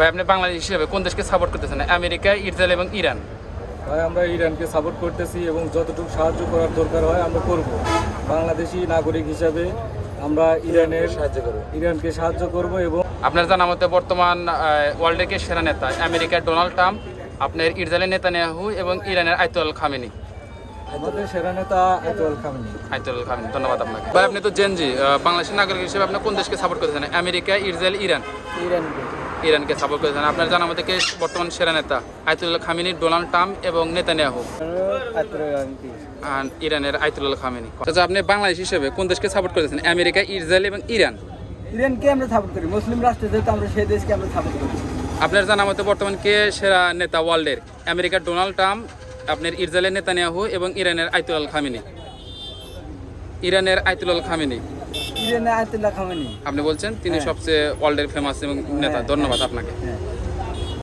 ভাই আপনি বাংলাদেশ হিসেবে কোন দেশকে সাপোর্ট করতেছেন, আমেরিকা, ইসরায়েল এবং ইরান? ভাই আমরা ইরানকে সাপোর্ট করতেছি এবং যতটুকু সাহায্য করার দরকার হয় আমরা করব। বাংলাদেশি নাগরিক হিসাবে আমরা ইরানকে সাহায্য করব। এবং আপনার জানা মতে বর্তমান ওয়ার্ল্ডের কে সেরা নেতা আমেরিকার ডোনাল্ড ট্রাম্প, আপনার ইসরায়েলের নেতানিয়াহু এবং ইরানের আয়াতুল্লাহ খামেনি। আমাদের সেরা নেতা আয়াতুল্লাহ খামেনি। আয়াতুল্লাহ খামেনি, ধন্যবাদ আপনাকে। ভাই আপনি তো জেনজি, বাংলাদেশের নাগরিক হিসেবে আপনি কোন দেশকে সাপোর্ট করতেছেন, আমেরিকা, ইসরায়েল, ইরান? ইরানকে। ইরানকে সাপোর্ট করেছেন। আপনার জানা মতে কে বর্তমান সেরা নেতা, আয়াতুল্লাহ খামেনি, ডোনাল্ড ট্রাম্প এবং নেতানিয়াহু? আর ইরানের আয়াতুল্লাহ খামেনি। আচ্ছা, আপনি বাংলাদেশ হিসেবে কোন দেশকে সাপোর্ট করতেছেন, আমেরিকা, ইসরায়েল এবং ইরান? ইরানকে আমরা সাপোর্ট করি, মুসলিম রাষ্ট্র যেহেতু আমরা সেই দেশকে আমরা সাপোর্ট করি। আপনার জানা মতে বর্তমান কে সেরা নেতা ওয়ার্ল্ডের, আমেরিকার ডোনাল্ড ট্রাম্প, আপনার ইসরায়েলের নেতানিয়াহু এবং ইরানের আয়াতুল্লাহ খামেনি? ইরানের আয়াতুল্লাহ খামেনি। ইরানের আয়াতুল্লাহ খামেনি আপনি বলছেন তিনি সবচেয়ে ওয়ার্ল্ডের ফেমাস এবং নেতা। ধন্যবাদ আপনাকে।